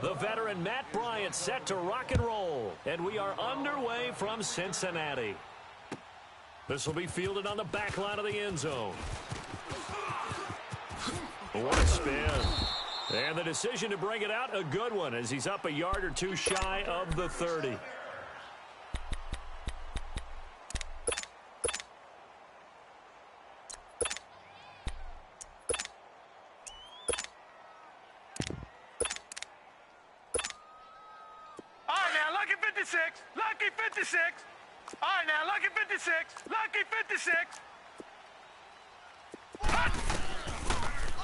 The veteran Matt Bryant set to rock and roll. And we are underway from Cincinnati. This will be fielded on the back line of the end zone. What a spin. And the decision to bring it out, a good one, as he's up a yard or two shy of the 30. Lucky 56. All right, now, lucky 56. Lucky 56.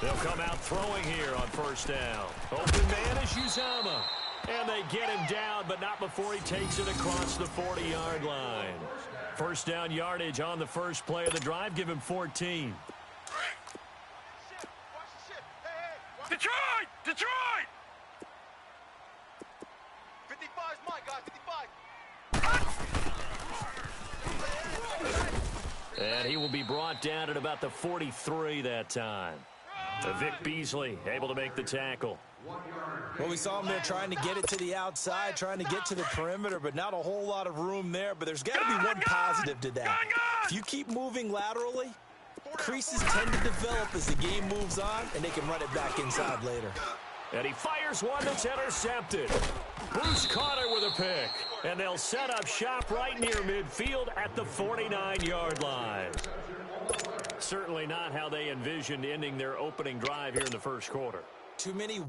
They'll come out throwing here on first down. Open man is Uzama. And they get him down, but not before he takes it across the 40-yard line. First down yardage on the first play of the drive. Give him 14. Detroit! Detroit! 55 is mine, guys. 55. And he will be brought down at about the 43 that time. Vic Beasley able to make the tackle. Well, we saw him there trying to get it to the outside, trying to get to the perimeter, but not a whole lot of room there. But there's got to be one positive to that. If you keep moving laterally, creases tend to develop as the game moves on, and they can run it back inside later. And he fires one that's intercepted. Bruce Carter with a pick. And they'll set up shop right near midfield at the 49-yard line. Certainly not how they envisioned ending their opening drive here in the first quarter. Too many.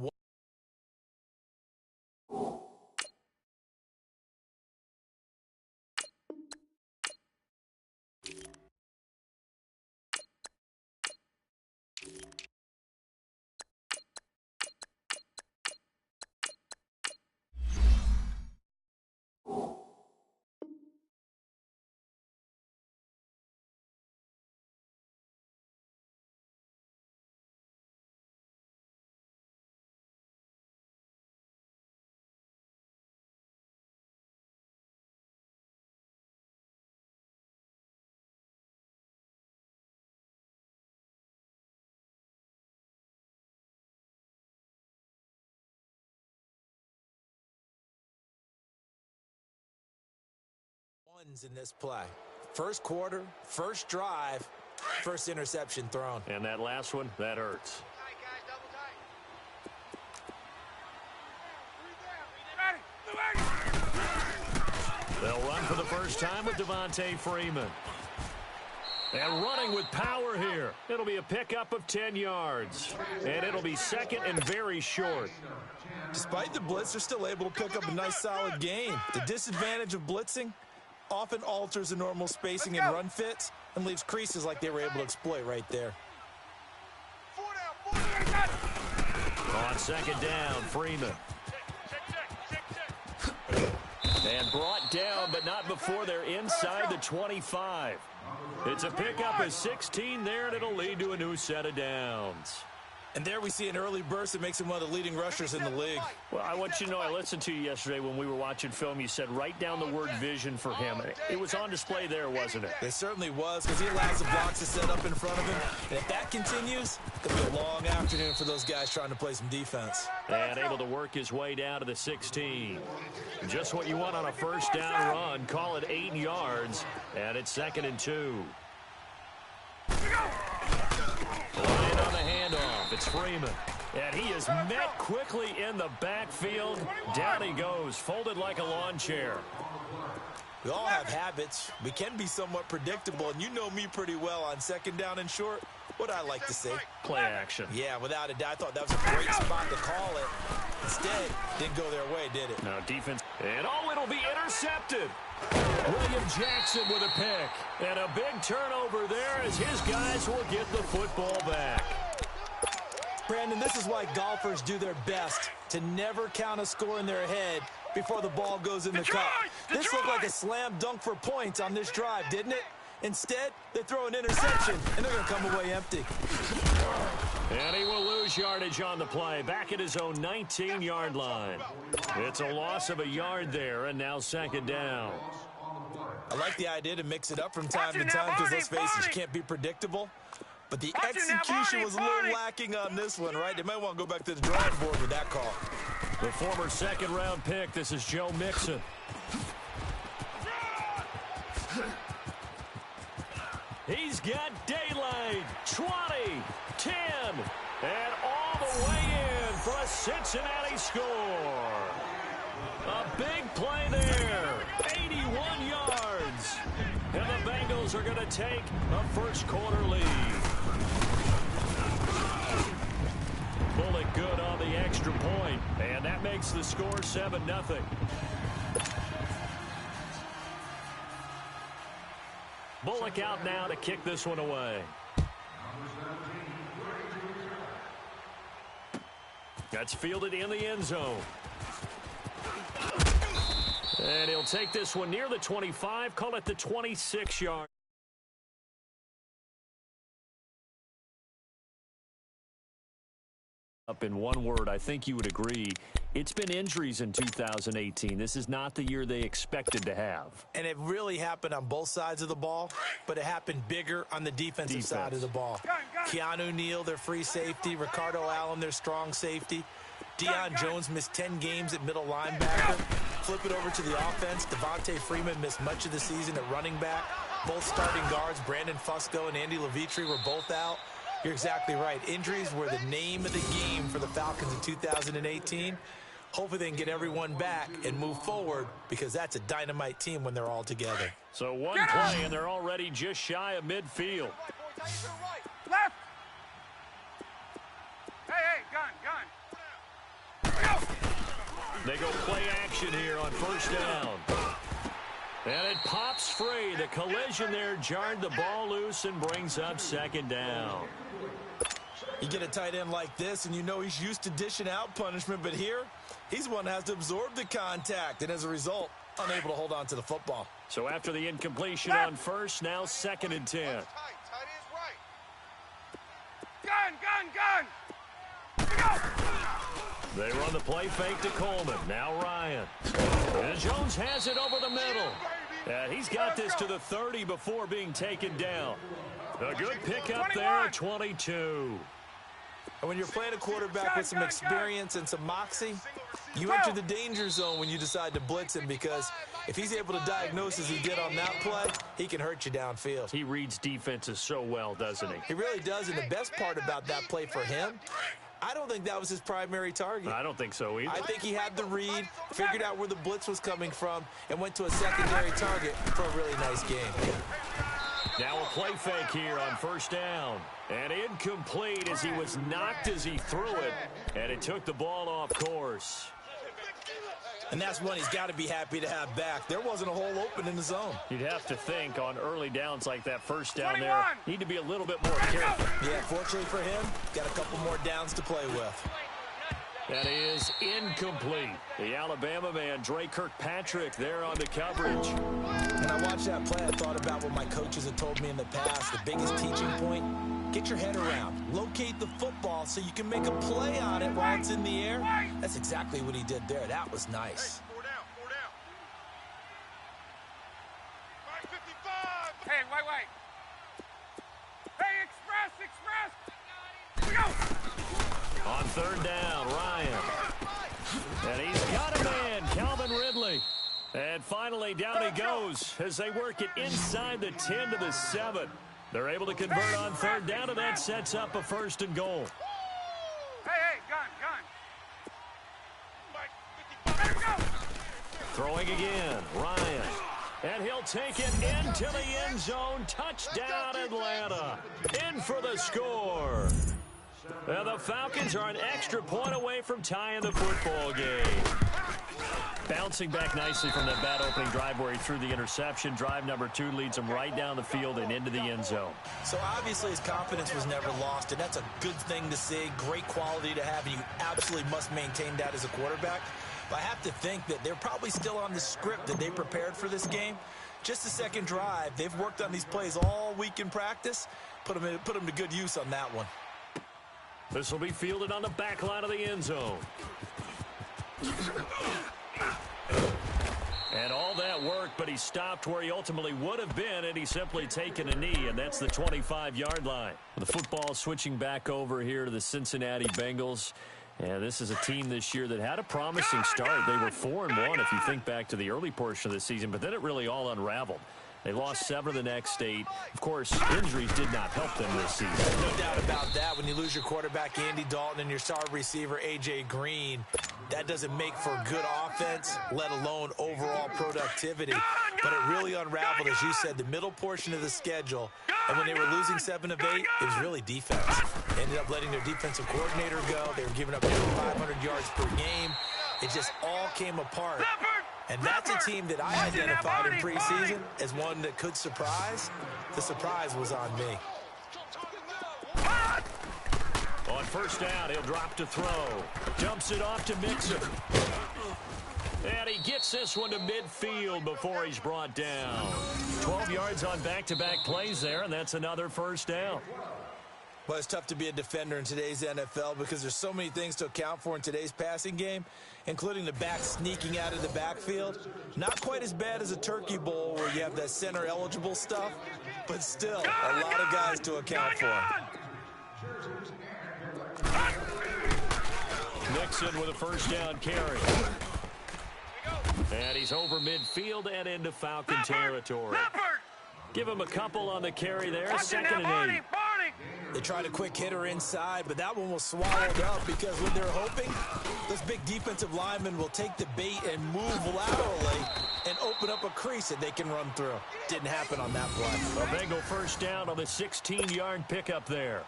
In this play. First quarter, first drive, first interception thrown. And that last one, that hurts. They'll run for the first time with Devontae Freeman. And running with power here. It'll be a pickup of 10 yards. And it'll be second and very short. Despite the blitz, they're still able to pick up a nice solid gain. The disadvantage of blitzing often alters the normal spacing and run fits and leaves creases like they were able to exploit right there. On second down, Freeman. And brought down, but not before they're inside the 25. It's a pickup of 16 there, and it'll lead to a new set of downs. And there we see an early burst that makes him one of the leading rushers in the league. Well, I want you to know, I listened to you yesterday when we were watching film. You said write down the word vision for him. It was on display there, wasn't it? It certainly was, because he allows the blocks to set up in front of him. And if that continues, it'll be a long afternoon for those guys trying to play some defense. And able to work his way down to the 16. Just what you want on a first down run. Call it 8 yards, and it's second and 2. Ryan on the handoff. It's Freeman. And he is met quickly in the backfield. Down he goes, folded like a lawn chair. We all have habits. We can be somewhat predictable, and you know me pretty well on second down and short. What I like to say? Play action. Yeah, without a doubt. I thought that was a great spot to call it. Instead, didn't go their way, did it? No, defense. And it'll be intercepted. William Jackson with a pick. And a big turnover there as his guys will get the football back. Brandon, this is why golfers do their best to never count a score in their head before the ball goes in the cup. This looked like a slam dunk for points on this drive, didn't it? Instead, they throw an interception, and they're going to come away empty. And he will lose yardage on the play, back at his own 19-yard line. It's a loss of a yard there, and now second down. I like the idea to mix it up from time to time because, let's face it, you can't be predictable. But the execution was a little lacking on this one, right? They might want to go back to the drawing board with that call. The former second-round pick, this is Joe Mixon. He's got daylight, 20, 10, and all the way in for a Cincinnati score. A big play there, 81 yards. And the Bengals are going to take a first-quarter lead. Bullock good on the extra point, and that makes the score 7-0. Bullock out now to kick this one away. That's fielded in the end zone. And he'll take this one near the 25, call it the 26-yard. Up in one word, I think you would agree, it's been injuries in 2018. This is not the year they expected to have. And it really happened on both sides of the ball, but it happened bigger on the defensive side of the ball. Keanu Neal, their free safety. Ricardo Allen, their strong safety. Deion Jones missed 10 games at middle linebacker. Flip it over to the offense. Devontae Freeman missed much of the season at running back. Both starting guards, Brandon Fusco and Andy Levitri, were both out. You're exactly right. Injuries were the name of the game for the Falcons in 2018. Hopefully they can get everyone back and move forward, because that's a dynamite team when they're all together. So one play, and they're already just shy of midfield. Left. Hey, gun. They go play action here on first down. And it pops free. The collision there jarred the ball loose and brings up second down. You get a tight end like this, and you know he's used to dishing out punishment, but here, he's one that has to absorb the contact, and as a result, unable to hold on to the football. So after the incompletion on first, now 2nd and 10. Gun. They run the play fake to Coleman. Now Ryan. And Jones has it over the middle. And he's got this to the 30 before being taken down. A good pickup there, 22. And when you're playing a quarterback with some experience and some moxie, you enter the danger zone when you decide to blitz him, because if he's able to diagnose as he did on that play, he can hurt you downfield. He reads defenses so well, doesn't he? He really does, and the best part about that play for him, I don't think that was his primary target. I don't think so either. I think he had the read, figured out where the blitz was coming from, and went to a secondary target for a really nice game. Now a play fake here on first down. And incomplete as he was knocked as he threw it. And it took the ball off course. And that's one he's got to be happy to have back. There wasn't a hole open in the zone. You'd have to think on early downs like that first down there, need to be a little bit more careful. Yeah, fortunately for him, got a couple more downs to play with. That is incomplete. The Alabama man, Dre Kirkpatrick, there on the coverage. When I watched that play, I thought about what my coaches had told me in the past. The biggest teaching point, get your head around. Locate the football so you can make a play on it while it's in the air. That's exactly what he did there. That was nice. Hey, 4 down. 555. Hey, wait. Hey, express. We go. On third down, Ryan. And he's got a man, Calvin Ridley. And finally, down he goes as they work it inside the 10 to the 7. They're able to convert on third down, and that sets up a 1st and goal. Hey, gun. There we go. Throwing again, Ryan. And he'll take it into the end zone. Touchdown, Atlanta. In for the score. And the Falcons are an extra point away from tying the football game. Bouncing back nicely from that bad opening drive where he threw the interception. Drive number 2 leads him right down the field and into the end zone. So obviously his confidence was never lost, and that's a good thing to see. Great quality to have, and you absolutely must maintain that as a quarterback. But I have to think that they're probably still on the script that they prepared for this game. Just the second drive. They've worked on these plays all week in practice. Put them to good use on that one. This will be fielded on the back line of the end zone. And all that work, but he stopped where he ultimately would have been, and he's simply taken a knee, and that's the 25-yard line. The football switching back over here to the Cincinnati Bengals. Yeah, this is a team this year that had a promising start. They were 4-1 if you think back to the early portion of the season, but then it really all unraveled. They lost 7 of the next 8. Of course, injuries did not help them this season. No doubt about that. When you lose your quarterback, Andy Dalton, and your star receiver, A.J. Green, that doesn't make for good offense, let alone overall productivity. But it really unraveled, as you said, the middle portion of the schedule. And when they were losing 7 of 8, it was really defense. They ended up letting their defensive coordinator go. They were giving up nearly 500 yards per game. It just all came apart. And that's a team that I identified in preseason as one that could surprise. The surprise was on me. On first down, he'll drop to throw. Dumps it off to Mixon. And he gets this one to midfield before he's brought down. 12 yards on back-to-back plays there, and that's another first down. Well, it's tough to be a defender in today's NFL because there's so many things to account for in today's passing game, including the back sneaking out of the backfield. Not quite as bad as a turkey bowl where you have that center-eligible stuff, but still a lot of guys to account for. Nixon with a first down carry. And he's over midfield and into Falcon territory. Give him a couple on the carry there. 2nd and 8. They tried a quick hitter inside, but that one was swallowed up because what they're hoping, those big defensive linemen will take the bait and move laterally and open up a crease that they can run through. Didn't happen on that play. A Bengal first down on the 16-yard pickup there.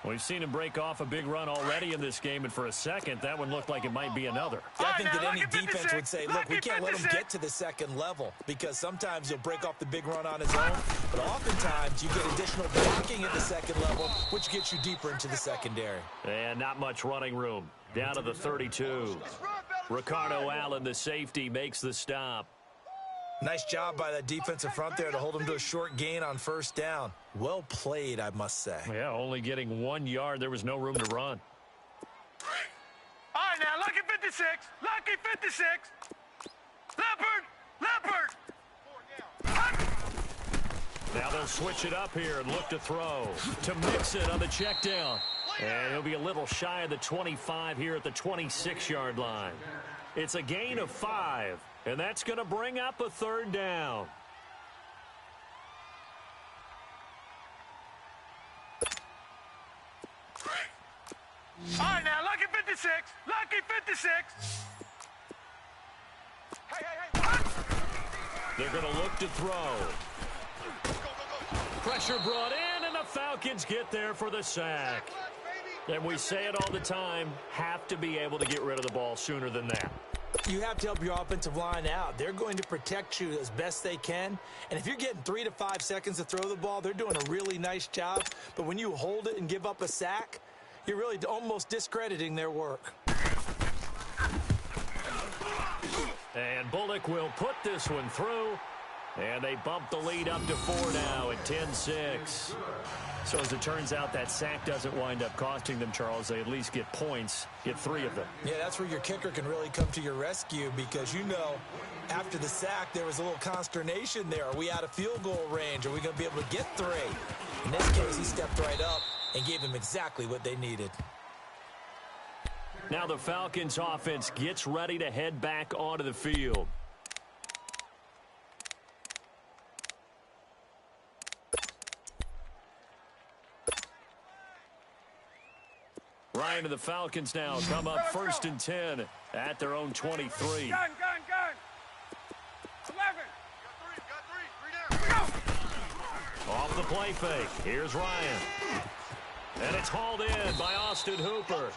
We've seen him break off a big run already in this game, and for a second, that one looked like it might be another. I think that any defense would say, look, we can't let him get to the second level because sometimes he'll break off the big run on his own, but oftentimes you get additional blocking at the second level, which gets you deeper into the secondary. And not much running room. Down to the 32. Ricardo Allen, the safety, makes the stop. Nice job by that defensive front there to hold him to a short gain on first down. Well played, I must say. Yeah, only getting 1 yard. There was no room to run. All right, now, lucky 56. Lucky 56. Leopard. Now they'll switch it up here and look to throw. To Mixon on the check down. And he'll be a little shy of the 25 here at the 26-yard line. It's a gain of 5. And that's going to bring up a 3rd down. All right, now, lucky 56. Lucky 56. They're going to look to throw. Pressure brought in, and the Falcons get there for the sack. And we say it all the time, have to be able to get rid of the ball sooner than that. You have to help your offensive line out. They're going to protect you as best they can. And if you're getting 3 to 5 seconds to throw the ball, they're doing a really nice job. But when you hold it and give up a sack, you're really almost discrediting their work. And Bullock will put this one through. And they bump the lead up to 4 now at 10-6. So as it turns out, that sack doesn't wind up costing them, Charles. They at least get points, get 3 of them. Yeah, that's where your kicker can really come to your rescue because, you know, after the sack, there was a little consternation there. Are we out of field goal range? Are we going to be able to get 3? In this case, he stepped right up and gave them exactly what they needed. Now the Falcons offense gets ready to head back onto the field. Ryan and the Falcons now come up 1st and 10 at their own 23. Gun. 11. Got 3. 3 down. Off the play fake. Here's Ryan. And it's hauled in by Austin Hooper.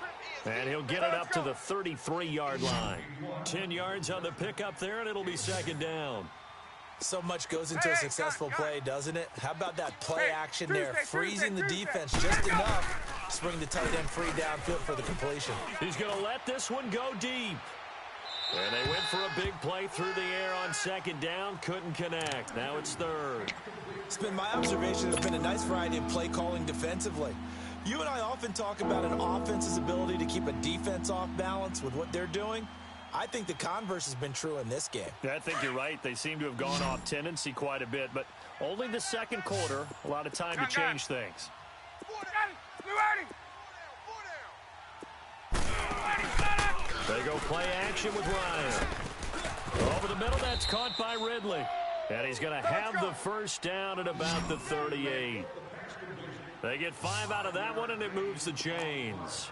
And he'll get it up to the 33-yard line. 10 yards on the pickup there, and it'll be 2nd down. So much goes into a successful play, doesn't it? How about that play action there? Freezing the defense just enough. Bring the tight end free downfield for the completion. He's going to let this one go deep. And they went for a big play through the air on 2nd down. Couldn't connect. Now it's 3rd. It's been my observation. There's been a nice variety of play calling defensively. You and I often talk about an offense's ability to keep a defense off balance with what they're doing. I think the converse has been true in this game. Yeah, I think you're right. They seem to have gone off tendency quite a bit, but only the 2nd quarter. A lot of time to change things. They go play action with Ryan. Over the middle, that's caught by Ridley. And he's going to have the first down at about the 38. They get 5 out of that one, and it moves the chains.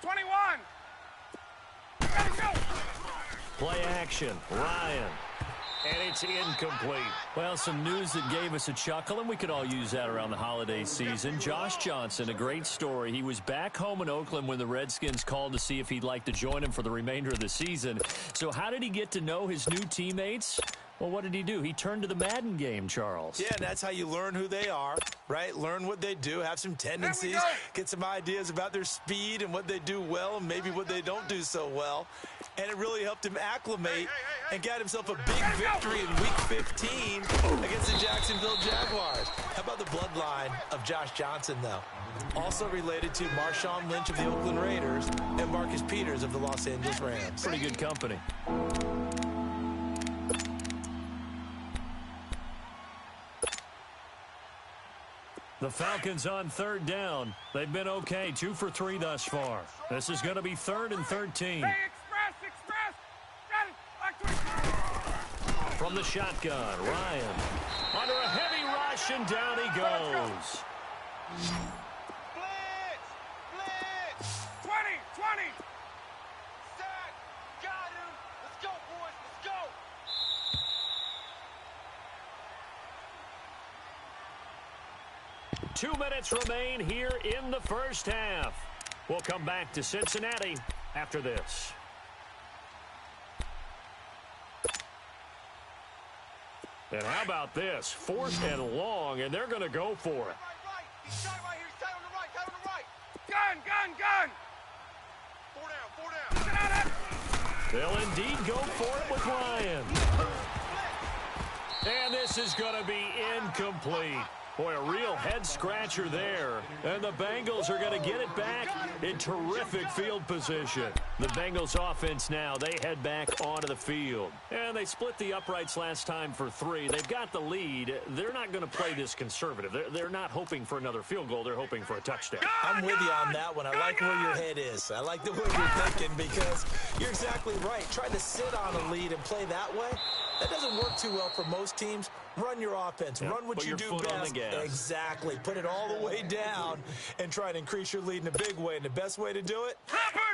21. Play action, Ryan. And it's incomplete. Well, some news that gave us a chuckle, and we could all use that around the holiday season. Josh Johnson, a great story. He was back home in Oakland when the Redskins called to see if he'd like to join him for the remainder of the season. So how did he get to know his new teammates? Well, what did he do? He turned to the Madden game, Charles. Yeah, and that's how you learn who they are, right? Learn what they do, have some tendencies, get some ideas about their speed and what they do well and maybe what they don't do so well. And it really helped him acclimate and got himself a big victory in Week 15 against the Jacksonville Jaguars. How about the bloodline of Josh Johnson, though? Also related to Marshawn Lynch of the Oakland Raiders and Marcus Peters of the Los Angeles Rams. Pretty good company. The Falcons on third down. They've been okay, 2 for 3 thus far. This is going to be 3rd and 13. Hey, express. From the shotgun, Ryan. Under a heavy rush, and down he goes. Blitz. 20. Sack. Got him. Let's go, boys. Let's go. Two minutes remain here in the first half. We'll come back to Cincinnati after this. And how about this? 4th and long, and they're going to go for it. Right. He's tight right here. He's tight on the right. Tight on the right. Gun. 4 down. Get out of They'll indeed go for it with Ryan. And this is going to be incomplete. Boy, a real head-scratcher there. And the Bengals are going to get it back in terrific field position. The Bengals offense now, they head back onto the field. And they split the uprights last time for 3. They've got the lead. They're not going to play this conservative. They're not hoping for another field goal. They're hoping for a touchdown. I'm with you on that one. I like where your head is. I like the way you're thinking because you're exactly right. Trying to sit on a lead and play that way, that doesn't work too well for most teams. Run your offense. Run what you do best. Exactly. Put it all the way down and try and increase your lead in a big way. And the best way to do it,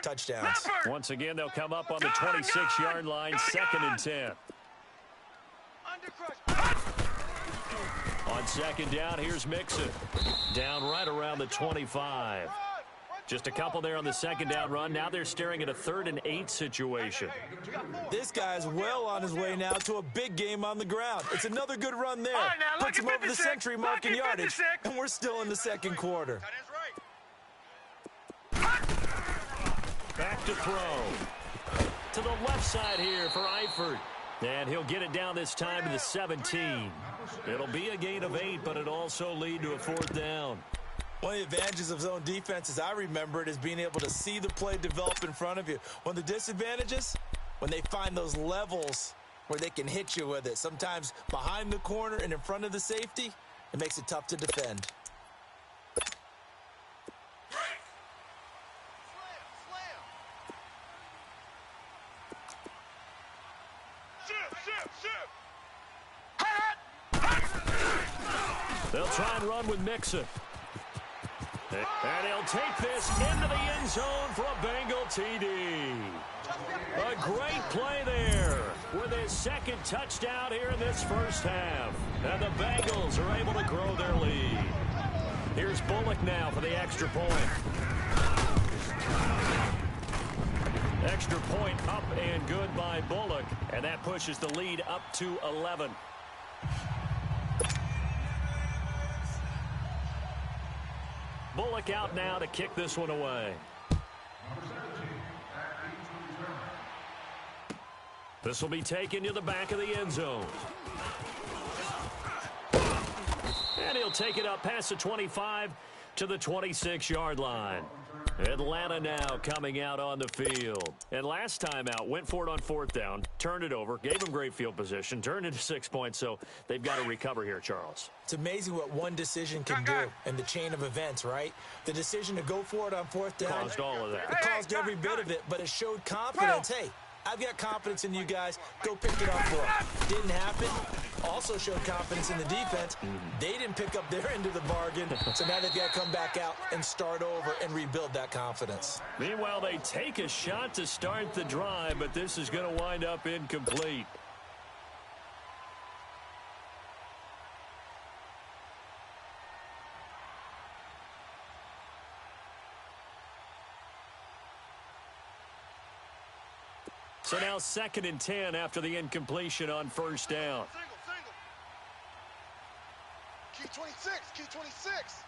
touchdowns. Once again, they'll come up on the 26-yard line, 2nd and 10. On 2nd down, here's Mixon. Down right around the 25. Just a couple there on the 2nd down run. Now they're staring at a 3rd and 8 situation. This guy's well on his way now to a big game on the ground. It's another good run there. Right, now, puts him over the century mark in yardage, 56. and we're still in the 2nd quarter. Back to throw. To the left side here for Eifert. And he'll get it down this time to the 17. It'll be a gain of 8, but it'll also lead to a 4th down. One of the advantages of zone defense, as I remember it, is being able to see the play develop in front of you. One of the disadvantages, when they find those levels where they can hit you with it, sometimes behind the corner and in front of the safety, it makes it tough to defend. They'll try and run with Mixon. And he'll take this into the end zone for a Bengal TD. A great play there with his 2nd touchdown here in this first half. And the Bengals are able to grow their lead. Here's Bullock now for the extra point. Extra point up and good by Bullock. And that pushes the lead up to 11. Bullock out now to kick this one away. This will be taken to the back of the end zone. And he'll take it up past the 25 to the 26-yard line. Atlanta now coming out on the field. And last time out, went for it on fourth down, turned it over, gave them great field position, turned into 6 points, so they've got to recover here, Charles. It's amazing what one decision can do in the chain of events, right? The decision to go for it on fourth down. Caused all of that. It caused every bit of it, but it showed confidence. Hey, I've got confidence in you guys. Go pick it up for them. Didn't happen. Also showed confidence in the defense. They didn't pick up their end of the bargain, so now they've got to come back out and start over and rebuild that confidence. Meanwhile, they take a shot to start the drive, but this is going to wind up incomplete. So now 2nd and 10 after the incompletion on first down. Single. Key 26, key 26.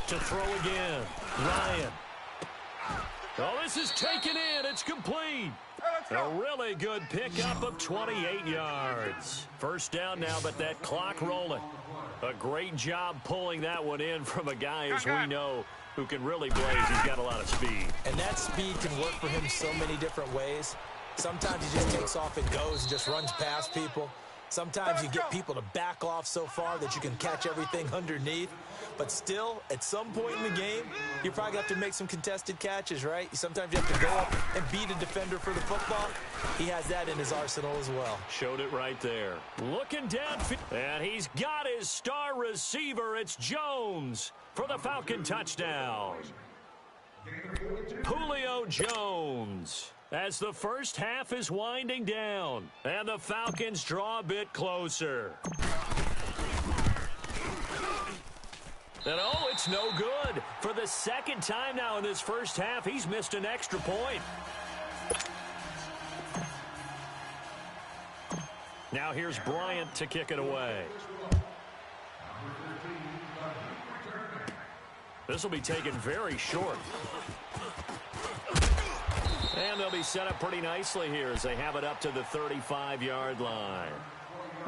To throw again, Ryan. Oh, this is taken in. It's complete. A really good pickup of 28 yards. First down now, but that clock rolling. A great job pulling that one in from a guy, as we know, who can really blaze. He's got a lot of speed. And that speed can work for him so many different ways. Sometimes he just takes off and goes and just runs past people. Sometimes you get people to back off so far that you can catch everything underneath. But still, at some point in the game, you're probably going to have to make some contested catches, right? Sometimes you have to go up and beat a defender for the football. He has that in his arsenal as well. Showed it right there. Looking downfield. And he's got his star receiver. It's Jones for the Falcon touchdown. Julio Jones. As the first half is winding down, and the Falcons draw a bit closer. And oh, it's no good. For the second time now in this first half, he's missed an extra point. Now here's Bryant to kick it away. This will be taken very short. And they'll be set up pretty nicely here as they have it up to the 35-yard line.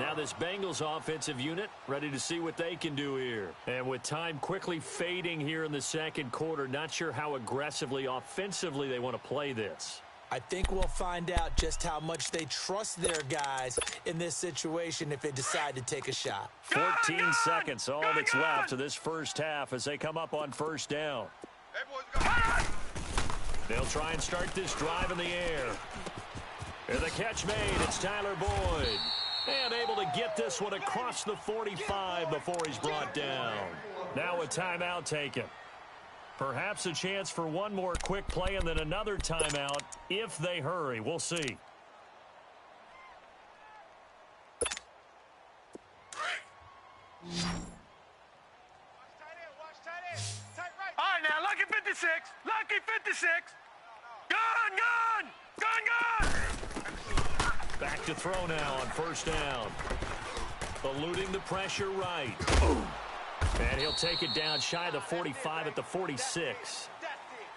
Now this Bengals offensive unit ready to see what they can do here. And with time quickly fading here in the second quarter, not sure how aggressively, offensively they want to play this. I think we'll find out just how much they trust their guys in this situation if they decide to take a shot. 14 seconds, all that's left of this first half as they come up on first down. Hey, boys, we got They'll try and start this drive in the air. And the catch made. It's Tyler Boyd. And able to get this one across the 45 before he's brought down. Now a timeout taken. Perhaps a chance for one more quick play and then another timeout if they hurry. We'll see. Watch tight end. Tight right. All right, now, lucky 56. Lucky 56. Gun. Back to throw now on first down. Eluding the pressure right. And he'll take it down shy of the 45 at the 46.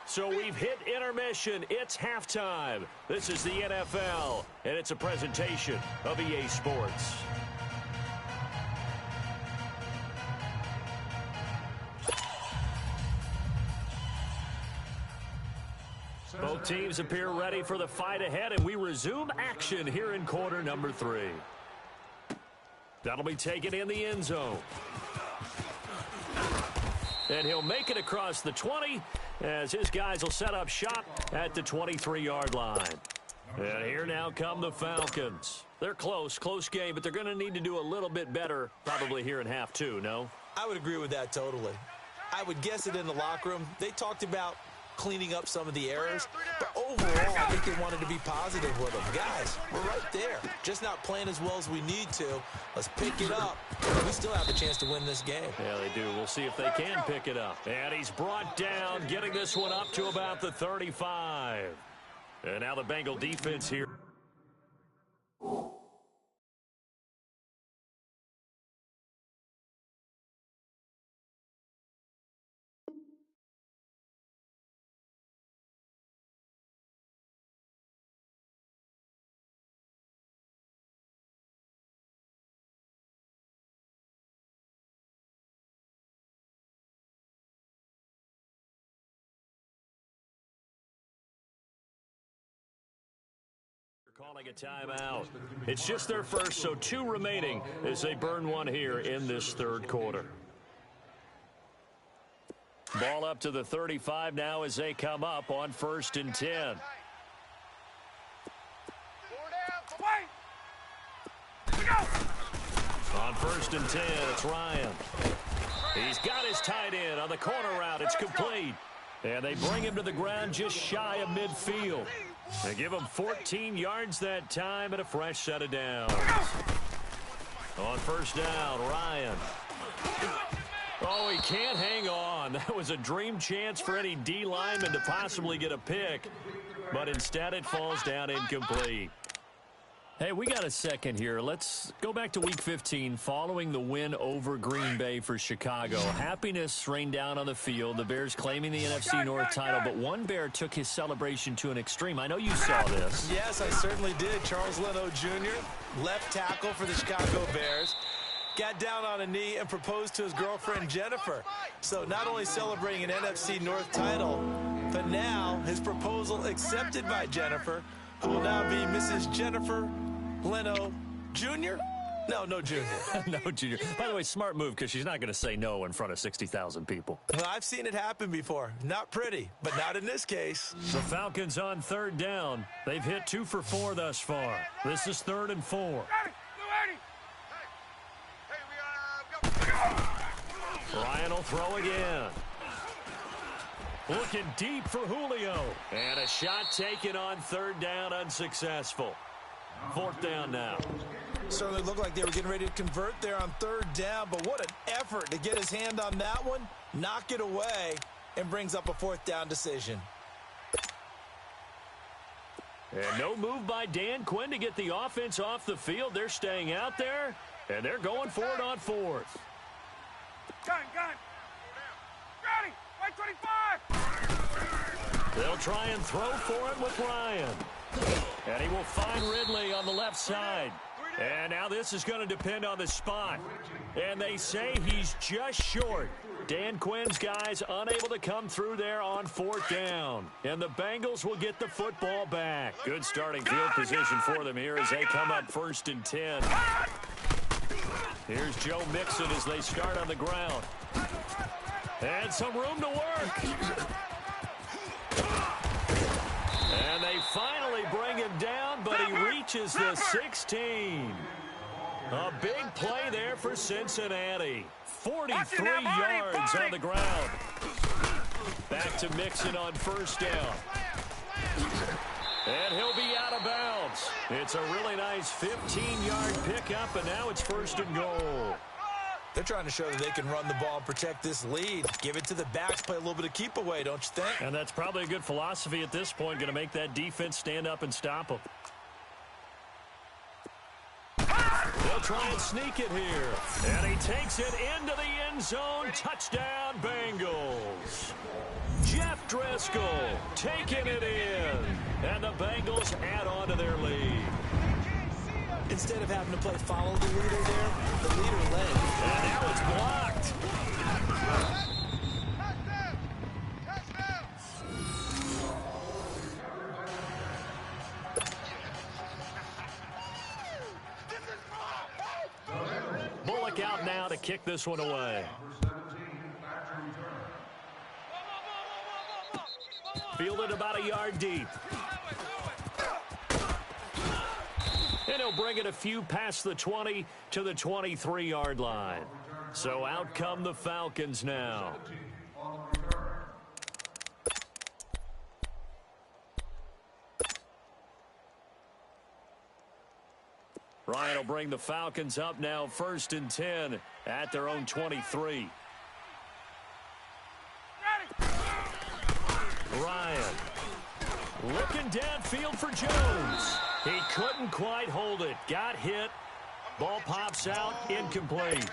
So we've hit intermission. It's halftime. This is the NFL, and it's a presentation of EA Sports. Both teams appear ready for the fight ahead, and we resume action here in quarter number 3. That'll be taken in the end zone. And he'll make it across the 20 as his guys will set up shop at the 23-yard line. And here now come the Falcons. They're close game, but they're going to need to do a little bit better probably here in half 2, no? I would agree with that totally. I would guess it in the locker room. They talked about cleaning up some of the errors, but overall, I think they wanted to be positive with them. Guys, we're right there. Just not playing as well as we need to. Let's pick it up. We still have a chance to win this game. Yeah, they do. We'll see if they can pick it up. And he's brought down, getting this one up to about the 35. And now the Bengal defense here. Calling a timeout. It's just their first, so 2 remaining as they burn one here in this third quarter. Ball up to the 35 now as they come up on 1st and 10. On 1st and 10, it's Ryan. He's got his tight end on the corner route. It's complete. And they bring him to the ground just shy of midfield. They give him 14 yards that time and a fresh set of downs. On 1st down, Ryan. Oh, he can't hang on. That was a dream chance for any D lineman to possibly get a pick. But instead it falls down incomplete. Hey, we got a second here. Let's go back to Week 15 following the win over Green Bay for Chicago. Happiness rained down on the field. The Bears claiming the NFC North title, but one Bear took his celebration to an extreme. I know you saw this. Yes, I certainly did. Charles Leno Jr., left tackle for the Chicago Bears, got down on a knee and proposed to his girlfriend Jennifer. So not only celebrating an NFC North title, but now his proposal accepted by Jennifer, who will now be Mrs. Jennifer Leno Jr.? No Junior. No Junior. By the way, smart move because she's not going to say no in front of 60,000 people. Well, I've seen it happen before. Not pretty, but not in this case. The Falcons on 3rd down. They've hit 2 for 4 thus far. This is 3rd and 4. Ryan will throw again. Looking deep for Julio. And a shot taken on 3rd down, unsuccessful. 4th down now. Certainly looked like they were getting ready to convert there on 3rd down, but what an effort to get his hand on that one, knock it away, and brings up a 4th down decision. And no move by Dan Quinn to get the offense off the field. They're staying out there, and they're going for it on 4th. Gun. Ready. Right 25. They'll try and throw for it with Ryan. And he will find Ridley on the left side. And now this is going to depend on the spot. And they say he's just short. Dan Quinn's guys unable to come through there on 4th down. And the Bengals will get the football back. Good starting field position for them here as they come up 1st and 10. Here's Joe Mixon as they start on the ground. And some room to work. And they finally bring him down, but he reaches the 16. A big play there for Cincinnati. 43 yards on the ground. Back to Mixon on 1st down. And he'll be out of bounds. It's a really nice 15-yard pickup, and now it's 1st and goal. They're trying to show that they can run the ball and protect this lead. Give it to the backs, play a little bit of keep away, don't you think? And that's probably a good philosophy at this point, going to make that defense stand up and stop them. They'll try and sneak it here. And he takes it into the end zone. Touchdown, Bengals. Jeff Driscoll taking it in. And the Bengals add on to their lead. Instead of having to play follow the leader there, the leader led. And now it's blocked. Bullock out now to kick this one away. Fielded about a yard deep. And he'll bring it a few past the 20 to the 23-yard line. So out come the Falcons now. Ryan will bring the Falcons up now 1st and 10 at their own 23. Ryan looking downfield for Jones. He couldn't quite hold it. Got hit. Ball pops out. Incomplete.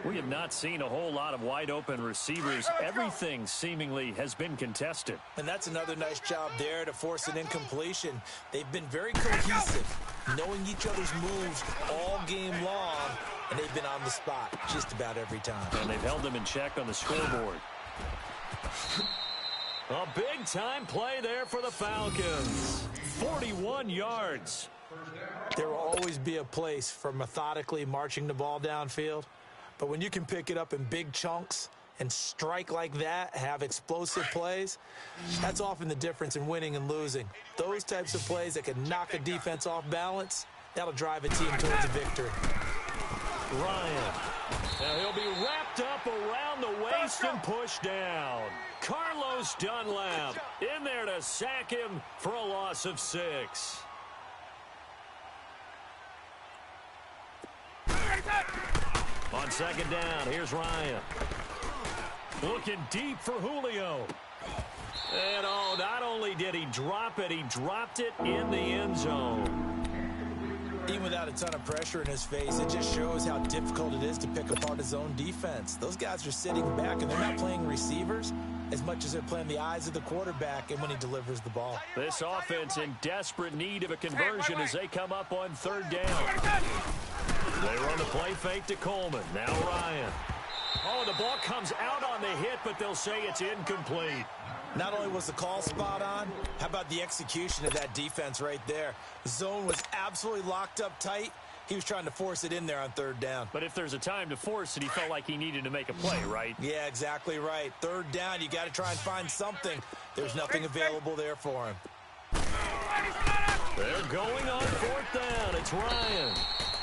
We have not seen a whole lot of wide open receivers. Everything seemingly has been contested. And that's another nice job there to force an incompletion. They've been very cohesive, knowing each other's moves all game long, and they've been on the spot just about every time. And they've held them in check on the scoreboard. A big-time play there for the Falcons. 41 yards. There will always be a place for methodically marching the ball downfield, but when you can pick it up in big chunks and strike like that, have explosive plays, that's often the difference in winning and losing. Those types of plays that can knock a defense off balance, that'll drive a team towards a victory. Ryan. Now he'll be wrapped up around the waist and pushed down. Carlos Dunlap in there to sack him for a loss of 6. On second down, here's Ryan. Looking deep for Julio. And oh, not only did he drop it, he dropped it in the end zone. Even without a ton of pressure in his face, it just shows how difficult it is to pick apart his own defense. Those guys are sitting back, and they're not playing receivers as much as they're playing the eyes of the quarterback and when he delivers the ball. This offense in desperate need of a conversion as they come up on third down. They run the play fake to Coleman. Now Ryan. Oh, the ball comes out on the hit, but they'll say it's incomplete. Not only was the call spot on, how about the execution of that defense right there? The zone was absolutely locked up tight. He was trying to force it in there on third down. But if there's a time to force it, he felt like he needed to make a play, right? Yeah, exactly right. Third down, you got to try and find something. There's nothing available there for him. They're going on fourth down. It's Ryan.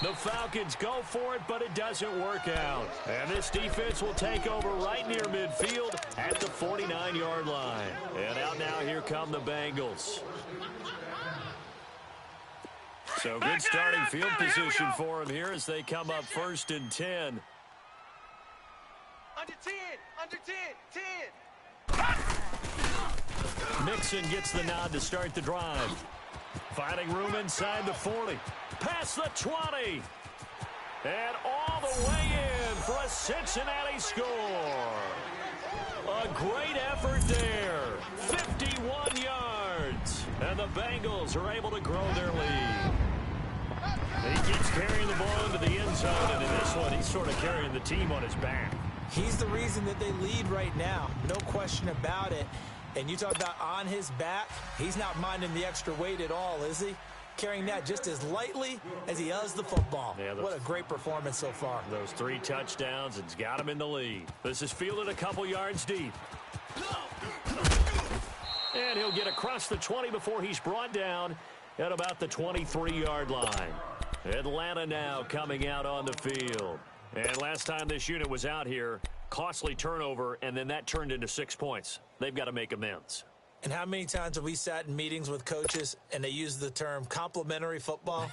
The Falcons go for it, but it doesn't work out. And this defense will take over right near midfield at the 49-yard line. And out now, here come the Bengals. So good starting field position for them here as they come up 1st and 10. Under 10, under 10, 10. Mixon gets the nod to start the drive. Finding room inside the 40. Past the 20. And all the way in for a Cincinnati score. A great effort there. 51 yards. And the Bengals are able to grow their lead. He keeps carrying the ball into the end zone, and in this one, he's sort of carrying the team on his back. He's the reason that they lead right now. No question about it. And you talk about on his back, he's not minding the extra weight at all, is he? Carrying that just as lightly as he does the football. Yeah, what a great performance so far. Those 3 touchdowns, it's got him in the lead. This is fielded a couple yards deep. And he'll get across the 20 before he's brought down at about the 23-yard line. Atlanta now coming out on the field. And last time this unit was out here, costly turnover, and then that turned into 6 points. They've got to make amends. And how many times have we sat in meetings with coaches and they use the term complementary football?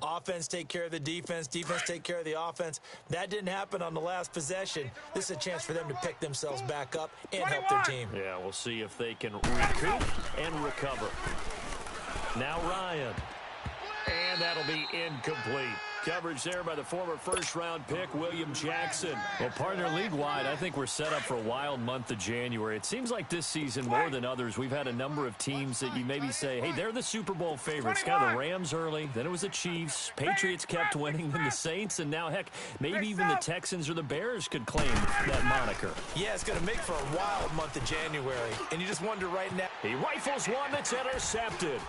Offense take care of the defense, defense take care of the offense. That didn't happen on the last possession. This is a chance for them to pick themselves back up and help their team. Yeah, we'll see if they can recoup and recover. Now Ryan. And that'll be incomplete. Coverage there by the former first-round pick, William Jackson. Well, partner, league-wide, I think we're set up for a wild month of January. It seems like this season, more than others, we've had a number of teams that you maybe say, hey, they're the Super Bowl favorites. Kind of the Rams early, then it was the Chiefs. Patriots kept winning, then the Saints, and now, heck, maybe even the Texans or the Bears could claim that moniker. Yeah, it's going to make for a wild month of January. And you just wonder right now. He rifles one that's intercepted.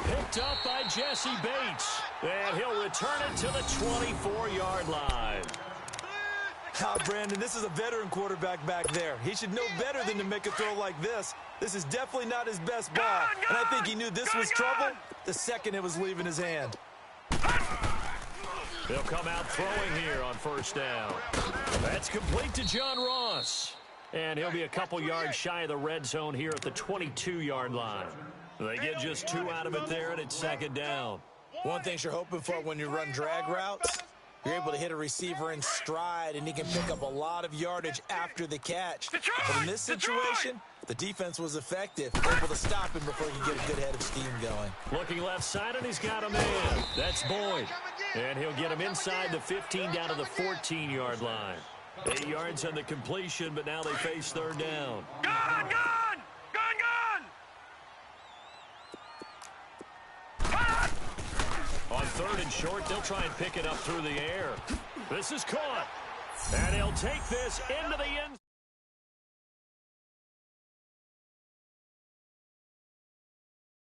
Picked up by Jesse Bates. And he'll return it to the 24-yard line. Brandon, this is a veteran quarterback back there. He should know better than to make a throw like this. This is definitely not his best ball. And I think he knew this was trouble the second it was leaving his hand. They'll come out throwing here on first down. That's complete to John Ross. And he'll be a couple yards shy of the red zone here at the 22-yard line. They get just 2 out of it there, and it's second down. One thing you're hoping for when you run drag routes, you're able to hit a receiver in stride, and he can pick up a lot of yardage after the catch. But in this situation, the defense was effective, able to stop him before he could get a good head of steam going. Looking left side, and he's got a man. That's Boyd. And he'll get him inside the 15 down to the 14-yard line. 8 yards on the completion, but now they face third down. Gone! On third and short, they'll try and pick it up through the air. This is caught. And he'll take this into the end.